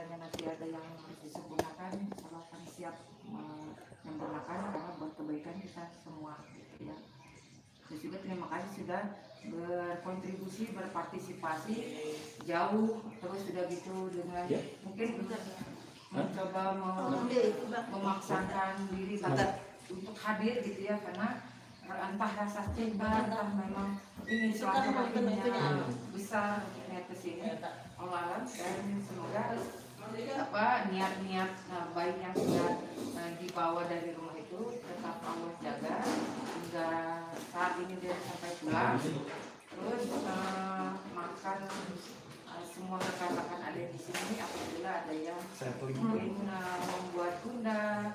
sekiranya nanti ada yang harus disempurnakan, Allah akan siap menyempurnakan karena buat kebaikan kita semua gitu ya. Terus juga terima kasih sudah berkontribusi, berpartisipasi jauh, terus sudah gitu dengan mungkin mencoba memaksakan diri untuk hadir gitu ya, karena entah rasa cinta, entah memang ingin silaturahminya besar niat kesini. Allah alam, dan semoga niat-niat baik yang sudah dibawa dari rumah itu tetap Allah jaga hingga saat ini dia sampai pulang. Terus makan semua rekan-rekan ada di sini, apabila ada yang mungkin membuat gundah,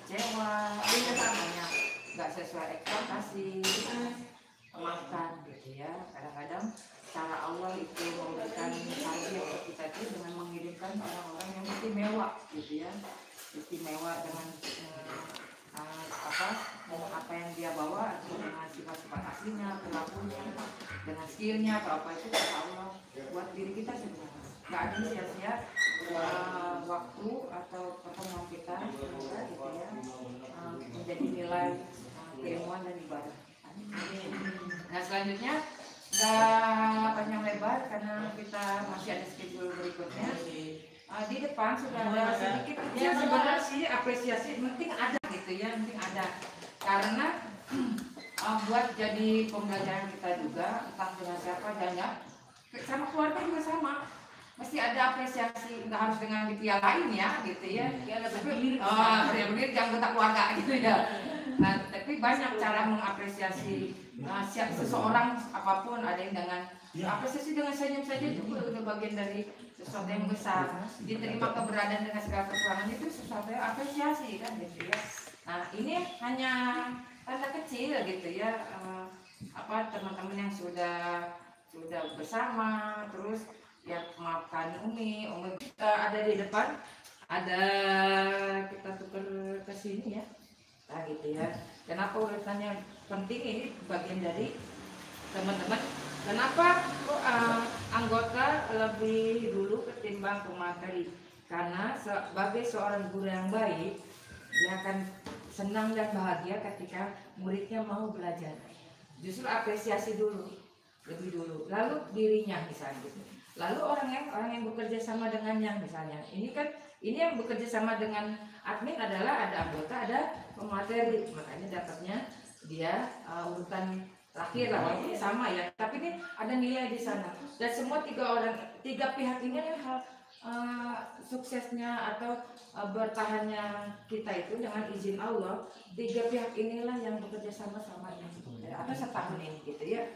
kecewa, namanya nggak sesuai ekspektasi, maafkan gitu ya. Kadang-kadang cara Allah itu memberikan hadiah untuk kita itu dengan mengirimkan orang-orang yang istimewa gitu ya, istimewa dengan apa yang dia bawa, atau dengan sifat-sifat aslinya, perilakunya, dengan skillnya atau apa, itu kata Allah buat diri kita sebenarnya. Nggak ada sia-sia waktu atau pertemuan kita gitu ya, menjadi nilai keilmuan dan ibadah. Nah selanjutnya nggak panjang lebar karena kita masih ada schedule berikutnya. Di depan sudah ada sedikit ya, sebenarnya sih apresiasi penting ada gitu ya, penting ada karena buat jadi pembelajaran kita juga, entah dengan siapa dan ya sama keluarga juga sama, mesti ada apresiasi, nggak harus dengan dipialain ya gitu ya, tapi berdiri anggota keluarga gitu ya. Nah, tapi banyak cara mengapresiasi seseorang apapun, ada yang dengan apresiasi dengan senyum saja itu udah bagian dari sesuatu yang besar. Diterima keberadaan dengan segala kekurangan itu sesuatu yang apresiasi kan gitu ya. Nah ini hanya tanda kecil gitu ya, teman-teman yang sudah bersama, terus ya maafkan Umi ada di depan, ada kita tukar ke sini ya. Nah gitu ya. Kenapa urutannya penting, ini bagian dari teman-teman. Kenapa anggota lebih dulu ketimbang pemateri? Karena sebagai seorang guru yang baik, dia akan senang dan bahagia ketika muridnya mau belajar. Justru apresiasi dulu, lebih dulu. Lalu dirinya misalnya, lalu orang yang bekerja sama dengannya misalnya. Ini yang bekerja sama dengan admin adalah ada anggota, ada pemateri, makanya dapatnya dia urutan terakhir lah, ini sama ya, tapi ini ada nilai di sana. Dan semua tiga pihak ini adalah suksesnya atau bertahannya kita itu dengan izin Allah. Tiga pihak inilah yang bekerja sama-sama atau setahun ini gitu ya.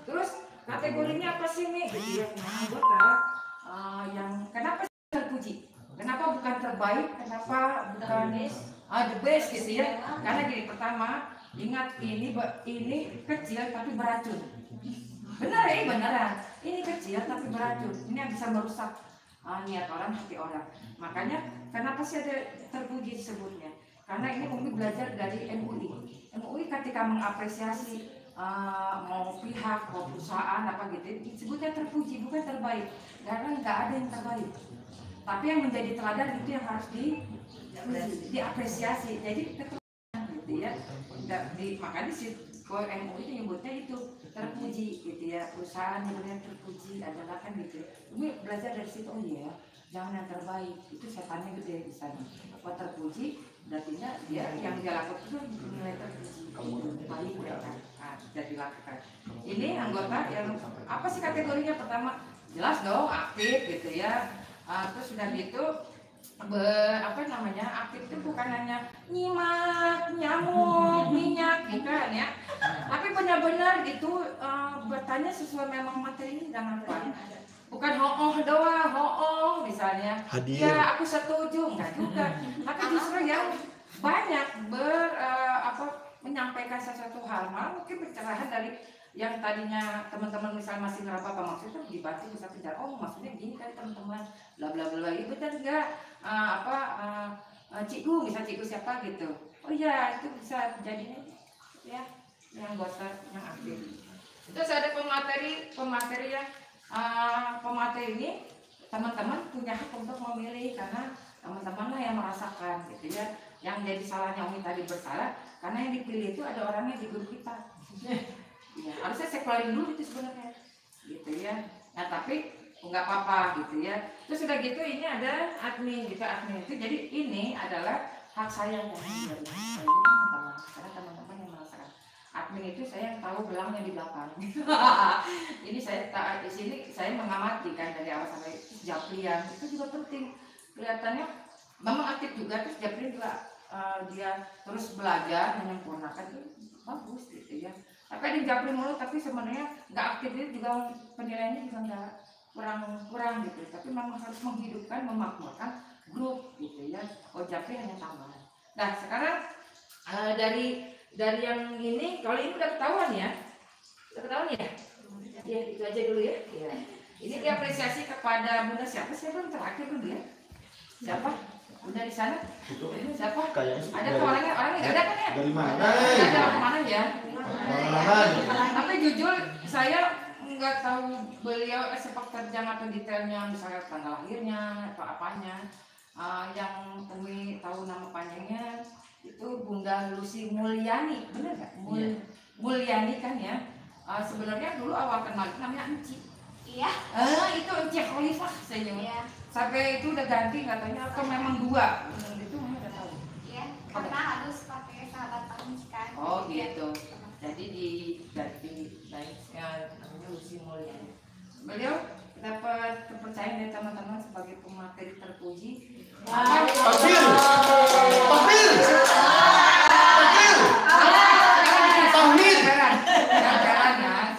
Terus kategorinya apa sih nih? Gitu ya, anggota yang kenapa terpuji? Kenapa bukan terbaik? Kenapa bukan the best gitu ya? Karena gini, pertama ingat ini kecil tapi beracun. Benar ya, beneran. Ini kecil tapi beracun. Ini yang bisa merusak niat orang, hati orang. Makanya kenapa sih ada terpuji disebutnya? Karena ini Umi belajar dari MUI. MUI ketika mengapresiasi mau pihak, mau perusahaan apa gitu, disebutnya terpuji, bukan terbaik. Karena nggak ada yang terbaik. Tapi yang menjadi teladan itu yang harus diapresiasi. Jadi gitu ya. Makanya si MUI itu nyebutnya itu terpuji gitu ya, perusahaan nyebutnya terpuji adalah kan gitu. Ini belajar dari situ, oh iya, jangan yang terbaik, itu setannya gede di sana. Apa terpuji berarti dia yang dia lakukan itu nilai terpuji, baik mereka sudah dilakukan. Ini anggota yang apa sih kategorinya? Pertama jelas dong aktif gitu ya. Terus sudah gitu aktif itu bukan hanya nyimak, nyamuk, minyak gitu kan ya, tapi benar-benar gitu bertanya sesuai memang materinya, jangan lupa. Bukan doang, misalnya hadir. Ya aku setuju, enggak juga, tapi justru yang banyak menyampaikan sesuatu hal, mungkin pencerahan dari yang tadinya teman-teman misal masih ngeraba apa maksudnya, dibantu bisa bicara, oh maksudnya gini kan teman-teman, bla bla bla, itu betul enggak cikgu, misal cikgu siapa gitu, oh iya itu bisa jadinya ya yang anggota yang aktif. Terus ada pemateri yang pemateri ini teman-teman punya hak untuk memilih yang merasakan gitu ya. Yang jadi salahnya Umi tadi bersalah karena yang dipilih itu ada orangnya di grup kita. Ya, harusnya saya keluarin dulu itu sebenarnya gitu ya. Nah tapi nggak apa-apa gitu ya. Terus udah gitu ini ada admin gitu, admin itu jadi ini adalah hak saya yang ini teman-teman, karena teman-teman yang merasakan admin itu saya yang tahu belangnya di belakang. Ini saya di sini saya mengamati kan dari awal sampai Japrian itu juga penting kelihatannya memang aktif juga. Terus Japrian juga dia terus belajar menyempurnakan itu bagus gitu ya. Tapi ada Japri mulu tapi sebenarnya nggak aktif itu juga penilaiannya juga nggak kurang gitu. Tapi memang harus menghidupkan, memakmurkan grup gitu ya. Oh Japri hanya tambahan. Nah sekarang dari yang ini, kalau ini udah ketahuan ya, ya itu aja dulu ya. Ya. Ini diapresiasi kepada Bunda siapa sih belum terakhir dulu ya? Siapa? Bunda di sana? Siapa? Ada tuh orangnya nggak ada kan ya? Dari mana? Ada mana ya? Tapi jujur saya nggak tahu beliau sepak terjang atau detailnya, misalnya tanggal lahirnya atau apanya. Yang kami tahu nama panjangnya itu Bunda Lucy Mulyani, benar nggak? Mulyani kan ya. Sebenarnya dulu awal kenal namanya Enci. Iya. Itu Enci Khalifah saya nyebut. Iya. Sampai itu udah ganti katanya atau memang dua. Itu mama nggak tahu. Iya. Karena harus pakai sahabat Enci kan. Oh gitu. Jadi diganti namanya Lucy Mulyani. Beliau dapat kepercayaan dari teman-teman sebagai pemateri terpuji. Takbir.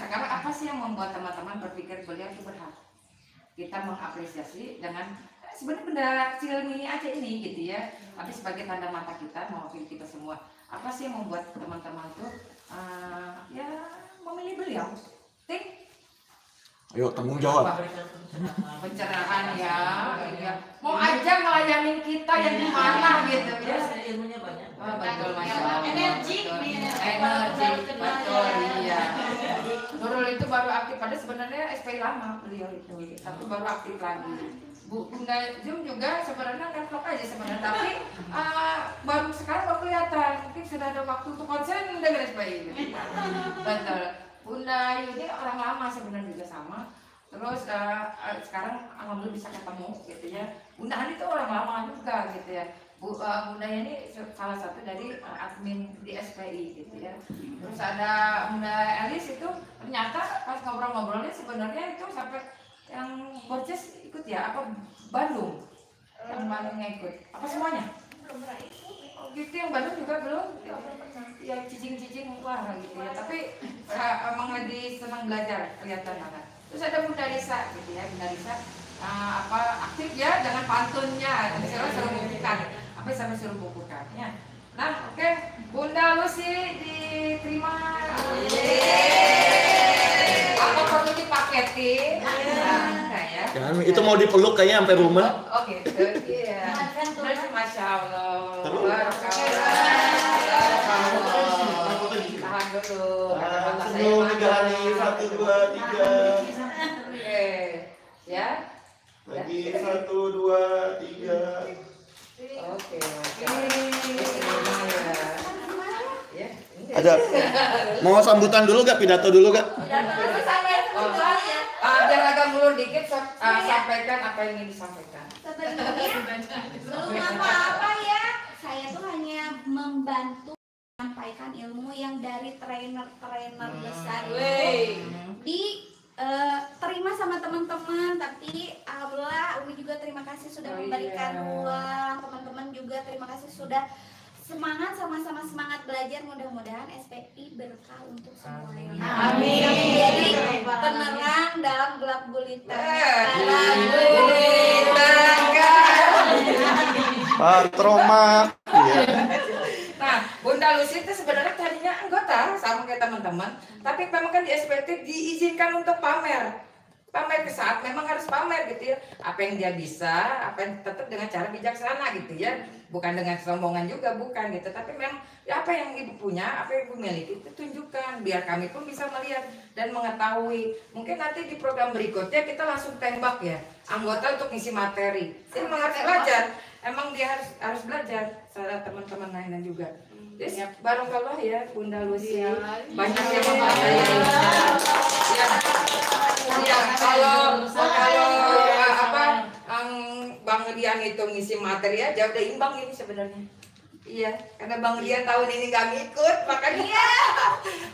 Sekarang apa sih yang membuat teman-teman berpikir beliau itu berhak kita mengapresiasi dengan sebenarnya benda kecil mini aja ini gitu ya, tapi sebagai tanda mata kita mewakili kita semua. Apa sih yang membuat teman-teman tuh ya memilih beliau? Tik. Ayo tanggung jawab. Pencerahan ya. Mau aja ngelayanin kita yang di mana gitu ya. Ilmunya banyak. Betul Masya Allah. Energi. Betul iya. Nurul itu baru aktif, pada sebenarnya SPI lama beliau itu, tapi baru aktif lagi. Bunda Jum juga sebenarnya kan vlog aja sebenarnya, tapi baru sekarang baru kelihatan. Mungkin sudah ada waktu untuk konsen dengan SPI gitu. Betul. Bunda Yuni orang lama sebenarnya juga sama. Terus sekarang alhamdulillah bisa ketemu gitu ya. Bunda Hani itu orang lama juga gitu ya. Bunda ini salah satu dari admin di SPI gitu ya. Terus ada Bunda Elis itu ternyata pas ngobrol-ngobrolnya sebenarnya itu sampai yang Borges ikut ya, apa Bandung? Yang Bandungnya ikut. Apa semuanya? Oh gitu, yang Bandung juga belum. Ya cicing-cicing wah gitu ya. Tapi emang lagi senang belajar kelihatan banget. Terus ada Bunda Risa gitu ya, Bunda Risa aktif ya dengan pantunnya, misalnya suruh bukukan, apa sampai suruh bukukan ya. Nah oke, Bunda Lucy diterima. Apa perlu dipaketin? Ya. Itu mau dipeluk kayaknya sampai rumah. Oh gitu, iya. Masya Allah. Tahan dulu. Senyum 3 hari, 1, 2, 3. Oke, ya. Lagi 1, 2, 3. Oke. Ya. Ada mau sambutan dulu gak? Pidato dulu gak? Biar agak mulur dikit, sampaikan apa yang ingin disampaikan. Sebenarnya belum apa-apa ya. Saya tuh hanya membantu menyampaikan ilmu yang dari trainer-trainer besar diterima sama teman-teman. Tapi alhamdulillah Umi juga terima kasih sudah memberikan ruang. Teman-teman juga terima kasih sudah semangat, sama-sama semangat belajar. Mudah-mudahan SPI berkah untuk semuanya. Amin. Jadi penerang dalam gelap gulita. Patroma. Nah, Bunda Lucy itu sebenarnya tadinya anggota sama kayak teman-teman, tapi memang kan di SPT diizinkan untuk pamer. pamer ke saat memang harus pamer gitu ya, apa yang dia bisa, apa yang tetap dengan cara bijaksana gitu ya, bukan dengan kesombongan juga, bukan gitu, tapi memang ya, apa yang ibu punya, apa yang ibu miliki itu tunjukkan biar kami pun bisa melihat dan mengetahui. Mungkin nanti di program berikutnya kita langsung tembak ya anggota untuk ngisi materi, jadi memang harus belajar, emang dia harus belajar salah teman-teman lainnya juga. Jadi barokallah ya Bunda Lucy, banyak yang memakai ya, kalau Bang Dian itu ngisi materi aja udah imbang ini sebenarnya. Iya, karena Bang Dian tahun ini nggak ngikut, makanya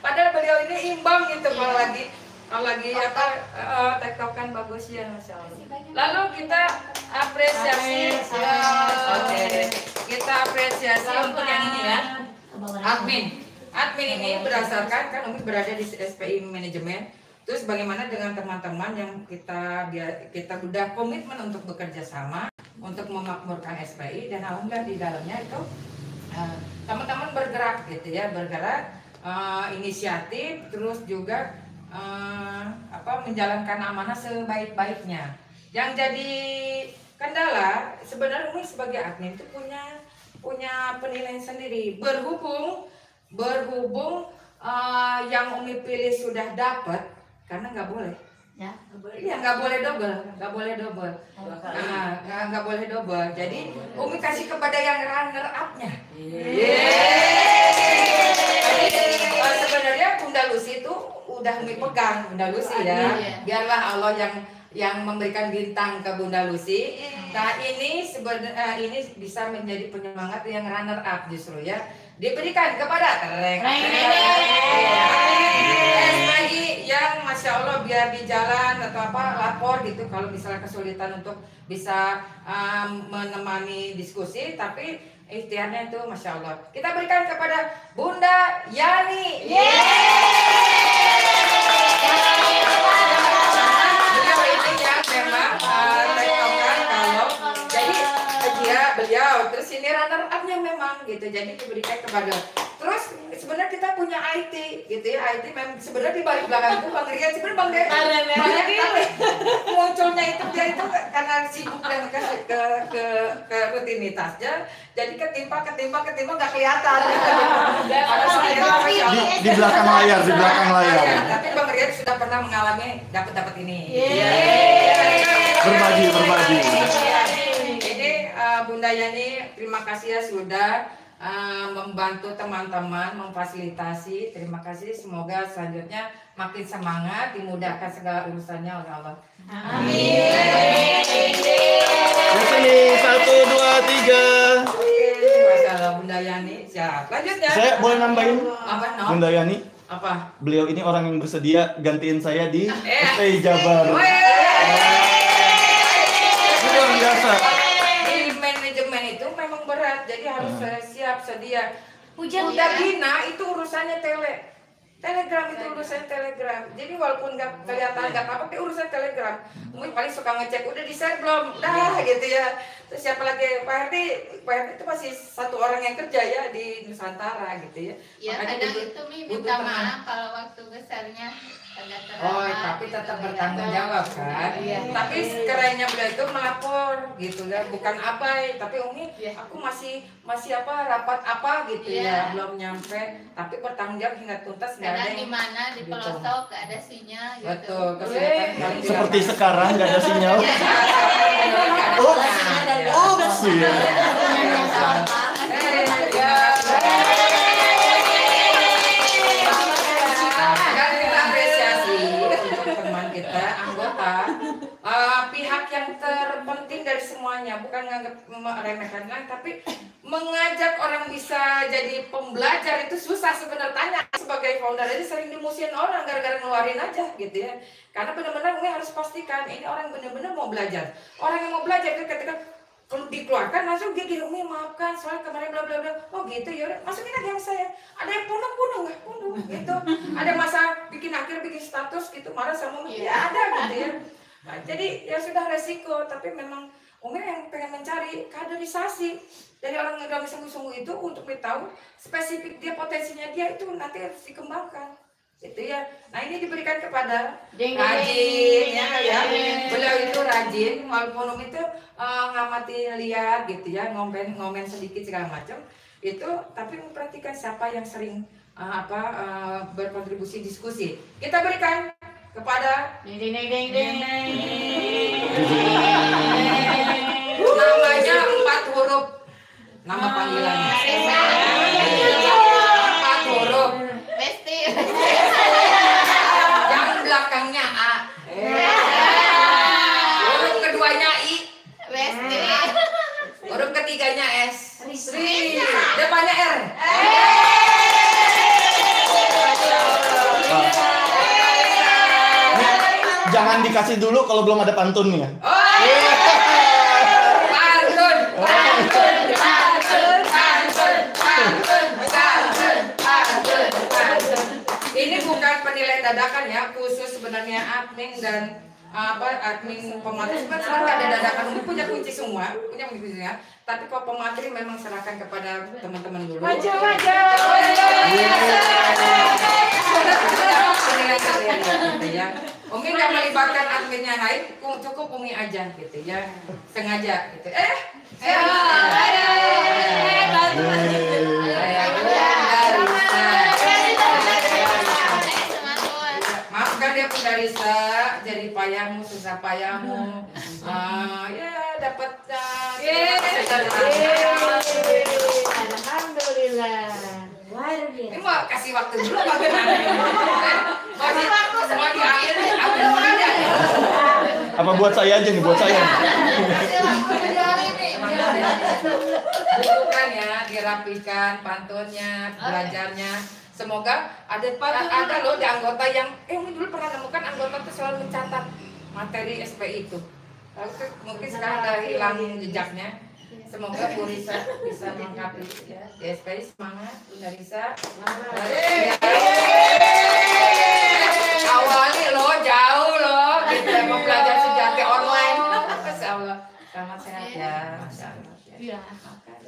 padahal beliau ini imbang gitu kalau lagi tektokan bagus ya, Masya Allah. Lalu kita apresiasi, kita apresiasi untuk yang ini ya, admin ini berdasarkan kan Umi berada di SPI manajemen. Terus bagaimana dengan teman-teman yang kita udah komitmen untuk bekerja sama untuk memakmurkan SPI, dan alhamdulillah di dalamnya itu teman-teman bergerak gitu ya, inisiatif, terus juga menjalankan amanah sebaik-baiknya. Yang jadi kendala sebenarnya Umi sebagai admin itu punya penilaian sendiri. Berhubung yang Umi pilih sudah dapat, karena nggak boleh. Ya, nggak boleh double. Nggak boleh double. Jadi Umi kasih kepada yang runner up-nya. Sebenarnya Bunda Lucy itu udah Umi pegang, Bunda Lucy ya. Biarlah Allah yang memberikan bintang ke Bunda Lucy. Nah ini sebenarnya ini bisa menjadi penyemangat yang runner up justru ya. Diberikan kepada SPI yang Masya Allah biar di jalan atau lapor gitu kalau misalnya kesulitan untuk bisa menemani diskusi, tapi ikhtiarnya itu Masya Allah. Kita berikan kepada Bunda Yani. Beliau ini yang memang tektokan kalau jadi beliau terus ini runner up-nya memang gitu, jadi diberikan kepada. Terus sebenarnya kita punya IT gitu ya, IT memang sebenarnya di balik belakang itu Bang Rian, sebenarnya Bang Rian banyak tapi munculnya itu dia itu karena sibuk dan ke rutinitasnya, jadi ketimpa nggak kelihatan. Di belakang layar. Tapi Bang Rian sudah pernah mengalami dapat ini. Berbagi. Bunda Yani, terima kasih ya sudah membantu teman-teman, memfasilitasi. Terima kasih, semoga selanjutnya makin semangat, dimudahkan segala urusannya oleh Allah. Di sini 1, 2, 3. Masalah Bunda Yani, siap. Lanjutnya. Saya boleh nambahin? Apa, no? Bunda Yani. Apa? Beliau ini orang yang bersedia gantiin saya di SPI Jabar. Luar biasa. Manajemen itu memang berat, jadi harus siap sedia. Hujan udah bina itu urusannya telegram itu urusan telegram. Jadi walaupun nggak kelihatan nggak apa-apa, tapi urusan telegram. Mungkin paling suka ngecek udah di share belum, gitu ya. Terus siapa lagi Pak Herdi itu masih satu orang yang kerja ya di Nusantara gitu ya. Ya kadang itu minta maaf kalau waktu besarnya agak terlambat. Tapi tetap bertanggung jawab kan. Tapi kerennya beliau itu melapor gitu ya, bukan abai, tapi Umi aku masih rapat gitu ya, belum nyampe, tapi bertanggung jawab hingga tuntas. Kadang di mana di pelosok gak ada sinyal gitu. Betul, kesulitan seperti sekarang nggak ada sinyal. Pihak yang terpenting dari semuanya, bukan menganggap meremehkan, tapi mengajak orang bisa jadi pembelajar itu susah sebenarnya. Tanya sebagai founder aja sering dimusuhin orang gara-gara ngeluarin aja gitu ya. Karena benar-benar gue harus pastikan ini orang benar-benar mau belajar. Orang yang mau belajar itu ketika kalau dikeluarkan langsung dia gini, Umi maafkan soalnya kemarin bla bla bla. Oh gitu ya, masukin aja yang saya. Ada yang punung gitu. Ada masa bikin status gitu marah sama Umi. Ya ada gitu ya. Nah, jadi ya sudah resiko, tapi memang Umi yang pengen mencari kaderisasi dari orang yang dalam sungguh-sungguh itu untuk tahu spesifik dia, potensinya dia itu nanti harus dikembangkan. Itu ya. Nah ini diberikan kepada Ding, ding, rajin, ding, ya, ding, ya. ding. Beliau itu rajin, walaupun itu ngamati lihat gitu ya, ngomen sedikit segala macam. Itu tapi memperhatikan siapa yang sering berkontribusi diskusi. Kita berikan kepada Ding ding ding ding ding. namanya 4 huruf nama panggilannya. 4 huruf. Besti. Yang belakangnya A. Huruf keduanya I. Besti. Huruf ketiganya S. Sri. Depannya R. Jangan dikasih dulu kalau belum ada pantunnya. Pantun. Ini bukan penilaian dadakan ya, khusus sebenarnya admin dan admin pemateri sebenarnya ada dadakan, punya kunci semua, punya kunci ya. Tapi kalau pemateri memang serahkan kepada teman-teman dulu. Gitu ya. Umi nggak melibatkan adminnya lain, cukup Umi aja gitu ya, sengaja gitu. Maafkan dia Bunda Risa, jadi payahmu, susah payahmu. Ya dapat Alhamdulillah. ini mau kasih waktu dulu bagaimana? Mau diambil, ambil aja. Apa buat saya aja nih, buat saya. Bukan ya, dirapikan pantunnya, belajarnya. Semoga ada loh di anggota yang dulu pernah nemukan anggota tuh selalu mencatat materi SPI itu. Lalu mungkin sekarang udah hilang jejaknya. Semoga Bu Risa bisa melengkapi ya. Di SPI semangat, Bunda Risa. Awalnya loh jauh loh, gitu mau belajar sejati online. Masya Allah, selamat sehat ya. Masya Allah. Iya.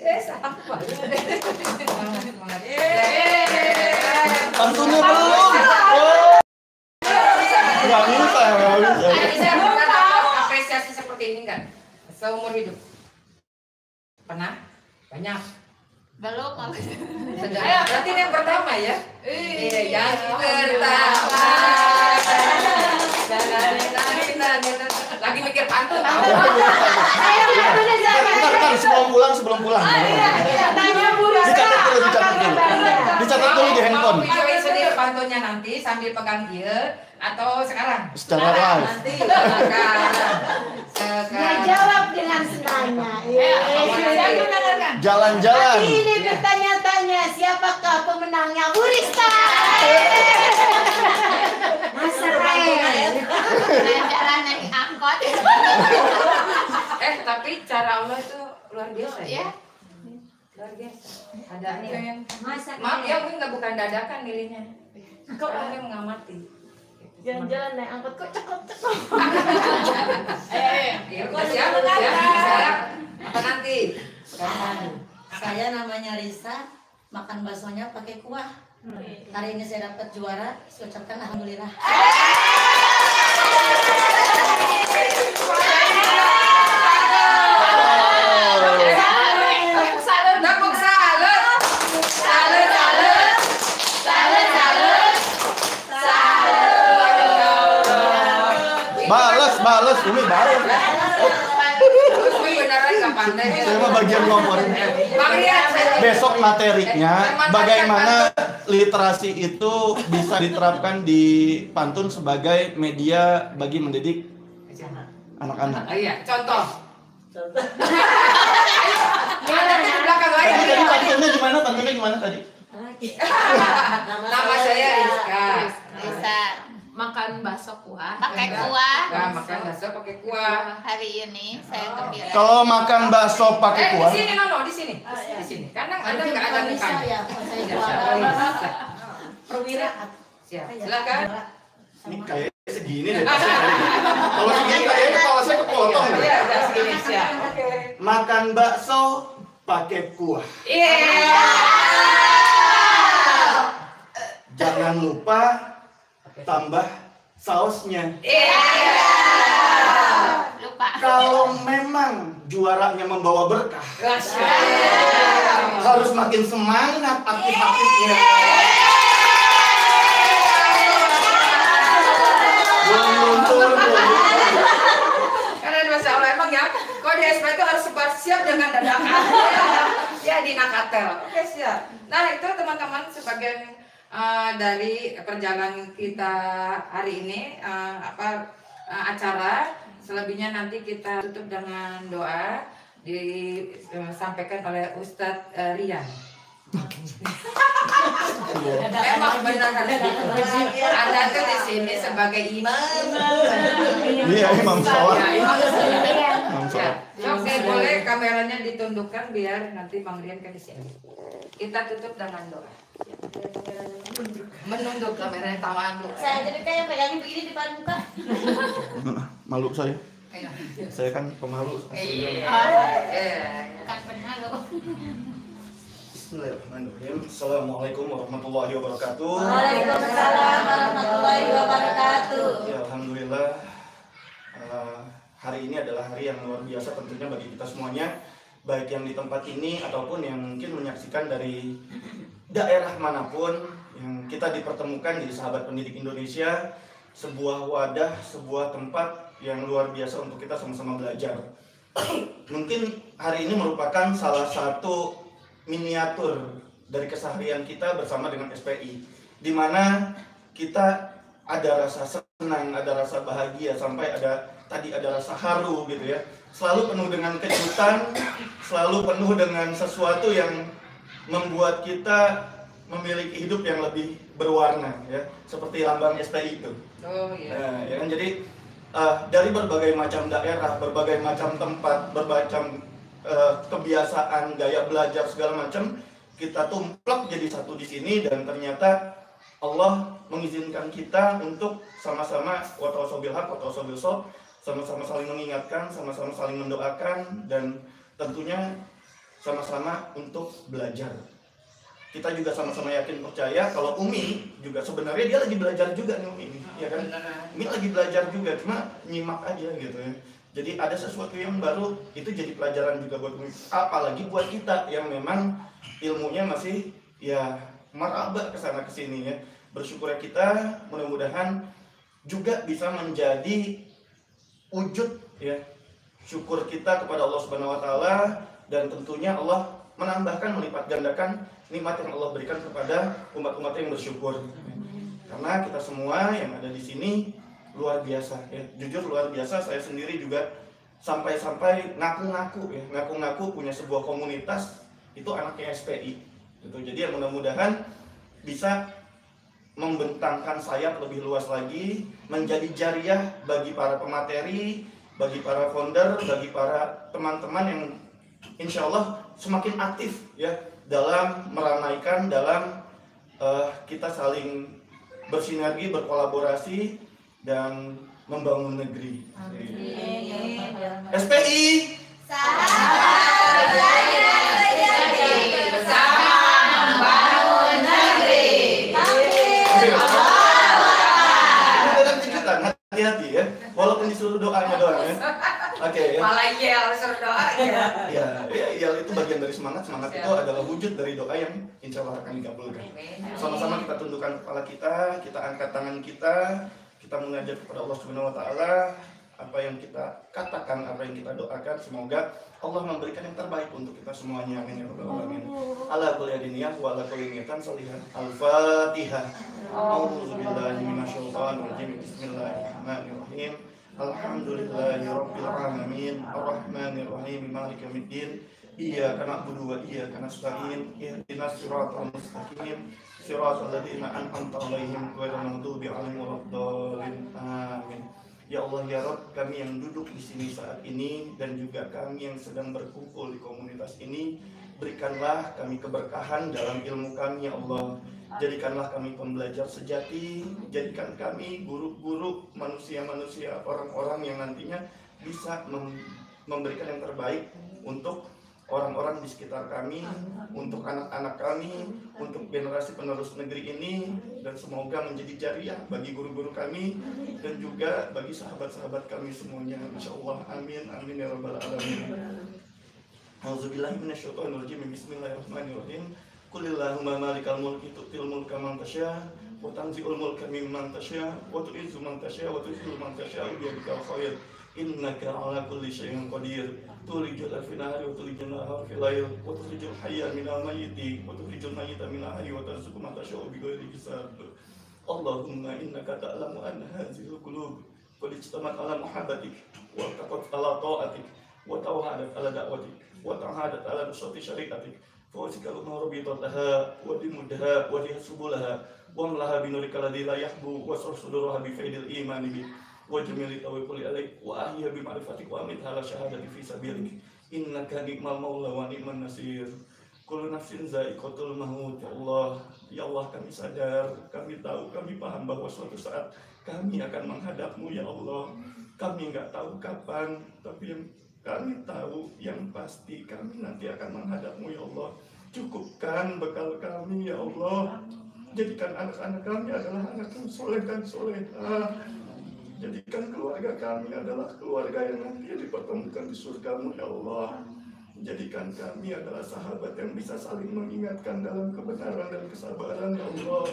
Sehat banget. Semangat. Pantunnya belum. Nggak bisa. Saya pernah apresiasi seperti ini enggak? Seumur hidup. Pernah? Banyak. Belum. Berarti ini yang pertama ya? Iya, yang pertama. Lagi mikir pantun. Bentar, sebelum pulang. Dicatat dulu di handphone. Mau videoin sendiri pantunnya nanti sambil pegang dia atau sekarang? Secara live. Nanti Dia jawab dengan senangnya. Jalan-jalan. Ini bertanya-tanya siapakah pemenangnya Bu Rista. Masa Jalan naik angkot. tapi cara Allah itu luar biasa ya. Ya. Luar biasa. Ada nih. Masa Maaf ya, Umi nggak bukan dadakan milihnya. Kok Umi mengamati. jalan-jalan naik angkot kok cekop. Ya udah siap. Apa nanti? Saya namanya Risa, makan baksonya pakai kuah. Hari ini saya dapat juara, saya ucapkan alhamdulillah. Tepuk salut. Balas, Umi balas. Umi beneran nggak pandai. Saya mah bagian ngomong. Bang Rian, Besok materinya bagaimana literasi itu bisa diterapkan di pantun sebagai media bagi mendidik anak-anak. Iya, contoh. Ada di belakang lagi. Tadi pantunnya gimana tadi? Nama saya Rizka. Bisa makan bakso kuah. pakai kuah. Nah, makan bakso pakai kuah. Hari ini saya gembira. Kalau makan bakso pakai Di kuah, sini Nono, di sini. Di sini. Karena Anda nggak ada Bisa mukanya. ya, saya Tidak juara. bisa. Perwira. Siap. Silakan. ini kayaknya segini deh. Kalau segini kayaknya kepala saya kepotong. Iya, udah segini siap. Makan bakso pakai kuah. Iya. Jangan lupa tambah sausnya. Lupa. Kalau memang juaranya membawa berkah, harus makin semangat aktif-aktifnya. Karena Masya Allah emang ya, kalau di SP itu harus siap dengan dadakan. Ya di Nakatel. Oke siap. Nah itu teman-teman sebagian dari perjalanan kita hari ini acara. Selebihnya nanti kita tutup dengan doa disampaikan oleh Ustadz Rian. Memang benar Anda tuh di sini sebagai imam. Iya, imam sholat. Ya, imam sholat. Imam sholat. Ya. Oke, boleh kameranya ditundukkan biar nanti Bang Rian kan di sini. Kita tutup dengan doa. Menunduk kameranya tangan dulu. Saya jadi kayak pegangin begini di depan muka. Malu saya. Saya kan pemalu. Bukan pernah lo. Bismillahirrahmanirrahim. Assalamualaikum warahmatullahi wabarakatuh. Waalaikumsalam warahmatullahi wabarakatuh. Ya, alhamdulillah. Hari ini adalah hari yang luar biasa tentunya bagi kita semuanya, baik yang di tempat ini ataupun yang mungkin menyaksikan dari daerah manapun yang kita dipertemukan di Sahabat Pendidik Indonesia, sebuah wadah, sebuah tempat yang luar biasa untuk kita sama-sama belajar. Mungkin hari ini merupakan salah satu miniatur dari keseharian kita bersama dengan SPI, di mana kita ada rasa senang, ada rasa bahagia, sampai ada rasa haru gitu ya. Selalu penuh dengan kejutan, selalu penuh dengan sesuatu yang membuat kita memiliki hidup yang lebih berwarna ya, seperti lambang SPI itu. Oh iya. Nah, ya kan, jadi dari berbagai macam daerah, berbagai macam tempat, berbagai kebiasaan, gaya belajar segala macam, kita tumplak jadi satu di sini, dan ternyata Allah mengizinkan kita untuk sama-sama watawasau bil haq, watawasau bil shawab, sama-sama saling mengingatkan, sama-sama saling mendoakan, dan tentunya sama-sama untuk belajar. Kita juga sama-sama yakin percaya kalau Umi juga sebenarnya dia lagi belajar juga nih Umi, ya kan? Umi lagi belajar juga, cuma nyimak aja gitu ya. Jadi ada sesuatu yang baru, itu jadi pelajaran juga buat Umi. Apalagi buat kita yang memang ilmunya masih ya meraba kesana kesini ya. Bersyukur kita, mudah-mudahan juga bisa menjadi wujud ya syukur kita kepada Allah Subhanahu wa taala, dan tentunya Allah menambahkan, melipat gandakan nikmat yang Allah berikan kepada umat-umat yang bersyukur. Karena kita semua yang ada di sini luar biasa ya. Jujur luar biasa, saya sendiri juga sampai-sampai ngaku-ngaku punya sebuah komunitas, itu anaknya SPI gitu. Jadi ya mudah-mudahan bisa membentangkan sayap lebih luas lagi, menjadi jariah bagi para pemateri, bagi para founder, bagi para teman-teman yang insya Allah semakin aktif ya dalam meramaikan, dalam kita saling bersinergi, berkolaborasi, dan membangun negeri. SPI Sahabat belajar bersama membangun negeri. Hati-hati ya, walaupun disuruh doanya doang ya. Oke ya. Malah yel suruh doa ya. Ya, itu bagian dari semangat. Semangat itu adalah wujud dari doa yang insya Allah akan dikabulkan. Sama-sama kita tundukkan kepala kita angkat tangan kita mengajak kepada Allah Subhanahu wa taala, apa yang kita katakan, apa yang kita doakan, semoga Allah memberikan yang terbaik untuk kita semuanya. Amin ya rabbal alamin. Ala kulli diniyah wa ala kulli niatan salihah. Al-Fatihah. A'udzubillahi minasyaitonir rajim. Bismillahirrahmanirrahim. Alhamdulillahi rabbil alamin. Arrahmanir rahim. Maliki yaumiddin. Iyyaka na'budu wa iyyaka nasta'in. Ihdinas siratal mustaqim. Siratal ladzina an'amta 'alaihim ghairil maghdubi 'alaihim waladdallin. Amin. Ya Allah ya Rabb, kami yang duduk di sini saat ini dan juga kami yang sedang berkumpul di komunitas ini, berikanlah kami keberkahan dalam ilmu kami ya Allah. Jadikanlah kami pembelajar sejati, jadikan kami guru-guru, manusia-manusia, orang-orang yang nantinya bisa memberikan yang terbaik untuk orang-orang di sekitar kami, untuk anak-anak kami, untuk generasi penerus negeri ini, dan semoga menjadi jariah bagi guru-guru kami dan juga bagi sahabat-sahabat kami semuanya. Insyaallah, amin amin ya rabbal alamin. Auzubillahi minasyaitonirrajim. Bismillahirrahmanirrahim. Qulillahumma malikal mulki tu'til mulka man tasya wa tanzi'ul mulka mimman tasya wa tu'izzu man tasya wa tudhillu man tasya biyadikal khair. Innaka ala kulli syai'in qadir. Tulijul fi nahari wa tulijul nahara fil lail wa tukhrijul hayya minal mayyiti wa tukhrijul mayyita minal hayyi wa tarzuqu man tasha'u bighairi hisab. Allahumma innaka ta'lamu anna hadhihi al-qulub qad ijtamat ala muhabbatik wa taqat ala ta'atik wa tawahadat ala da'watik wa tahadat ala nusrati syari'atik fa wasikalu marabitatha wa dimudha wa dihsubulaha wa amlaha binurika ladzi la yahbu wa sursuduraha bi faidil imani bi wa jamili tawakkuli alaik wa ahya bi ma'rifatik wa amit ala syahadati fi sabilik innaka ni'mal maula wa ni'man nasir. Kullu nafsin za'iqatul maut. Ya Allah, kami sadar, kami tahu, kami paham bahwa suatu saat kami akan menghadapmu ya Allah. Kami nggak tahu kapan, tapi yang kami tahu yang pasti kami nanti akan menghadapmu ya Allah. Cukupkan bekal kami ya Allah. Jadikan anak-anak kami adalah anak yang soleh dan solehah. Jadikan keluarga kami adalah keluarga yang nanti dipertemukan di surga-Mu ya Allah. Jadikan kami adalah sahabat yang bisa saling mengingatkan dalam kebenaran dan kesabaran ya Allah.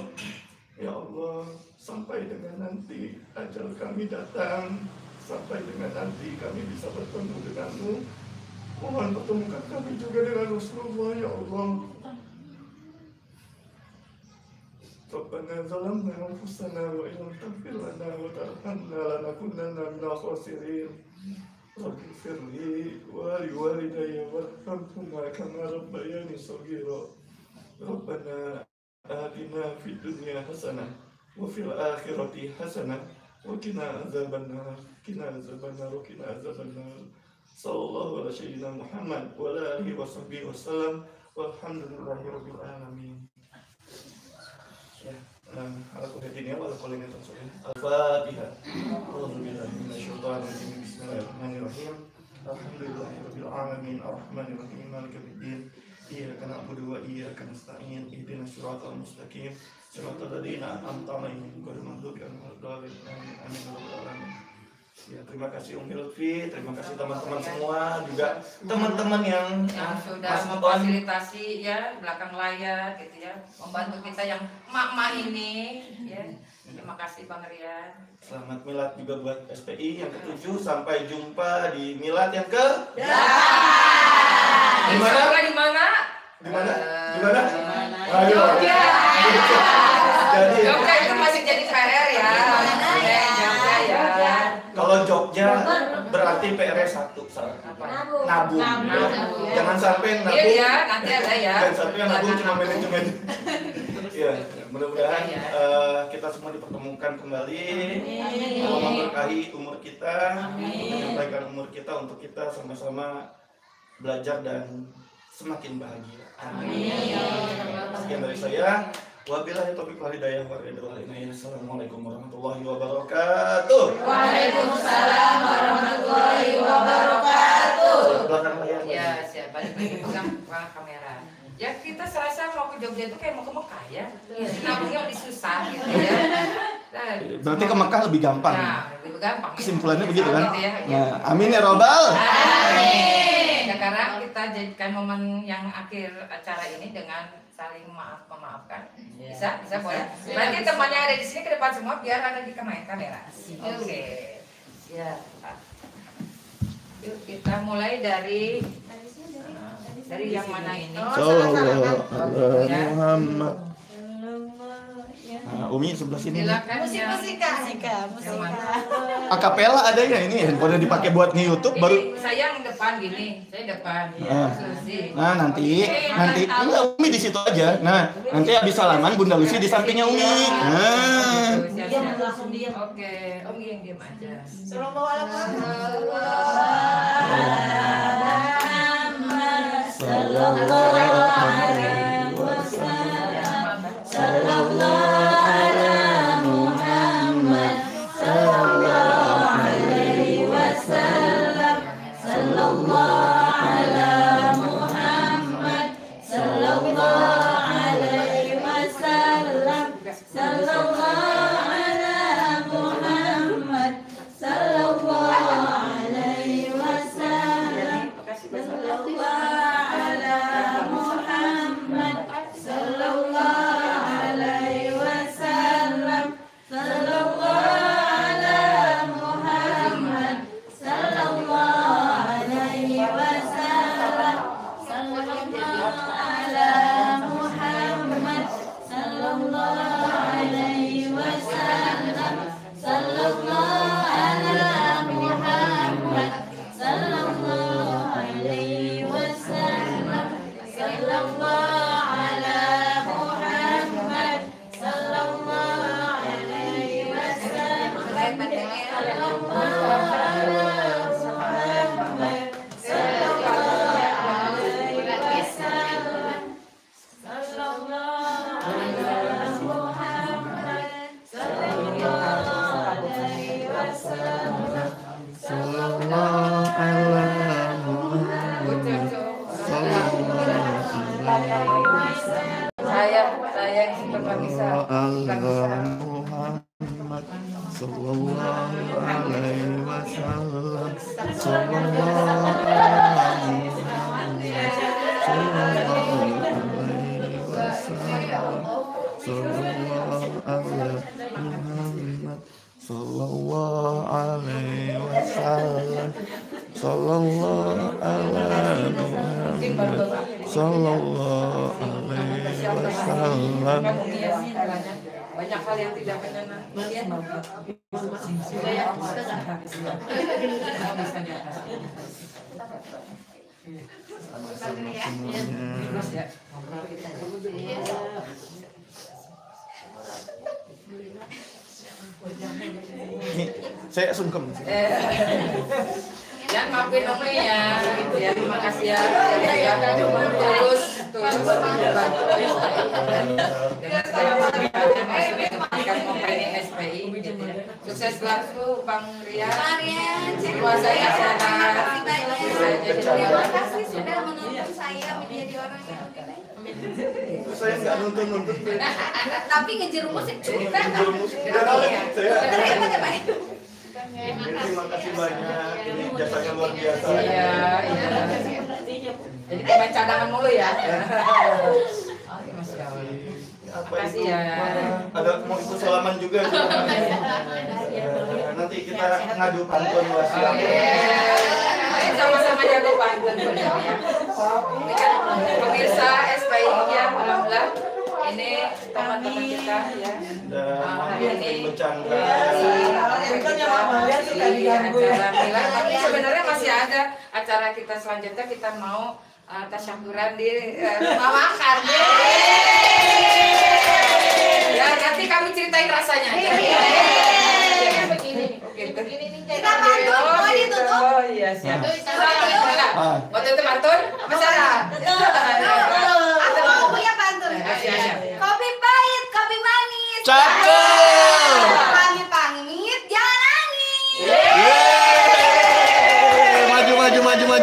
Ya Allah, sampai dengan nanti ajal kami datang, sampai dengan nanti kami bisa bertemu denganmu. Mohon pertemukan kami juga dengan Rasulullah ya Allah. Rabbana zalamna anfusana wa illam taghfir lana wa tarhamna lanakunanna minal khasirin. Rabbi firli wa liwalidayya warhamhuma kama rabbayani shaghira. Rabbana atina fid dunya hasanah wa fil akhirati hasanah wa qina azabannar. Qina azabannar. Sallallahu ala sayyidina Muhammad wa ala alihi wa sahbihi wasallam. Walhamdulillahirabbil alamin. Ya, ala kulli wa ala kulli rasulin. Al-Fatihah. A'udzubillahi minasyaitonir rajim. Bismillahirrahmanirrahim. Alhamdulillahirabbil alamin. Arrahmanir rahim. Maliki yaumiddin. Iyyaka na'budu wa iyyaka nasta'in. Ihdinas siratal mustaqim. Siratal ladzina an'amta 'alaihim ghairil maghdubi 'alaihim waladdallin. Amin. Ya, terima kasih Umi Lutfi, terima kasih teman-teman semua, juga teman-teman yang sudah memfasilitasi ya belakang layar gitu ya, membantu kita yang emak-emak ini ya. Terima kasih Bang Rian. Selamat Milad juga buat SPI yang ke-7. Sampai jumpa di Milad yang ke-8. Di mana? Ayo. Jogja itu masih jadi PR ya. Jogja ya. Kalau Jogja berarti PR-nya satu, nabung. Jangan sampai nabung. Iya, nanti ada ya. Jangan sampai yang nabung cuma manajemen. Ya, mudah-mudahan kita semua dipertemukan kembali. Allah memberkahi umur kita, menyampaikan umur kita untuk kita sama-sama belajar dan semakin bahagia. Amin. Sekian dari saya. Wabillahi taufiq wal hidayah wa ridwan. Assalamualaikum warahmatullahi wabarakatuh. Waalaikumsalam warahmatullahi wabarakatuh. Belakang layar. Ya, siapa yang pegang kamera. Ya kita serasa mau ke Jogja itu kayak mau ke Mekah ya. Nabungnya lebih susah gitu ya. Berarti ke Mekah lebih gampang. Nah, lebih gampang. Kesimpulannya begitu kan? Gitu ya. Nah, amin ya robbal. Amin. Sekarang kita jadikan momen yang akhir acara ini dengan saling memaafkan. Bisa boleh. Berarti temannya ada di sini ke depan semua biar ada di kamera. Oke. Ya. Yuk kita mulai dari yang mana ini? Sallallahu alaihi Muhammad. Nah, Umi sebelah sini. Silakan. Musika. Akapela ada ya ini handphone dipakai buat nge-YouTube baru. Saya yang depan gini, saya depan. Nah, nanti iya Umi di situ aja. Nah, nanti habis salaman Bunda Lucy di sampingnya Umi. Nah. Diam langsung diam. Oke, Om yang diam aja. Sallallahu alaihi wasallam. Sallallahu ala Muhammad. Sallallahu alaihi wasallam. Sallallahu ala Muhammad. Muhammad sallallahu alaihi wasallam. Sallallahu ala Muhammad sallallahu alaihi wasallam. Sallallahu ala Muhammad sallallahu alaihi wasallam. Sallallahu ala Muhammad sallallahu alaihi wasallam. Sallallahu ala Muhammad sallallahu alaihi wasallam. Sallallahu ala Muhammad sallallahu alaihi wasallam. Sallallahu ala Muhammad sallallahu alaihi wasallam. Sallallahu ala Saya yang super bisa. Muhammad sallallahu alaihi wasallam. Sallallahu alaihi wasallam. Sallallahu ala Muhammad sallallahu alaihi wasallam. Sallallahu ala Muhammad sallallahu alaihi wasallam. Banyak hal yang tidak menyenangkan. Nih, saya sungkem. Ya maafin Umi ya, gitu ya. Terima kasih ya. Ya tulus membantu. SPI gitu ya. Sukses selalu Bang Rian. Kuasanya sehat. Terima kasih sudah menuntun saya menjadi orang yang lebih baik. Saya nggak nuntun. Tapi ngejerumus itu. Jerumus. Saya Terima kasih banyak. Ini jasanya luar biasa. Iya. Jadi pemain cadangan mulu ya. Masya Allah. Apa Makasih itu? ya. Ada mau ikut salaman juga. Nanti kita ngadu pantun wasiat. Sama-sama jago pantun ya. Ini kan pemirsa SPI ya, alhamdulillah. Ini teman-teman kita ya. Dan Hari ini bercanda. Tapi sebenarnya masih ada acara kita selanjutnya, kita mau tasyakuran di rumah makan. Ya nanti kami ceritain rasanya. Kita pantun, mau ditutup? Oh iya siap. Waktu itu pantun, masalah. Aku mau punya pantun. Kopi pahit, kopi manis. Cakep. Pamit-pamit, jangan nangis.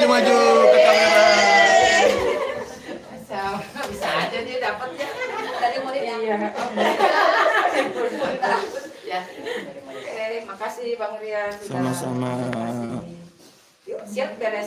Maju ke kamera. Bisa aja dia dapat ya. Dari muridnya. Ya. Oke, makasih Bang Rian. Sama-sama. Yuk, siap beres.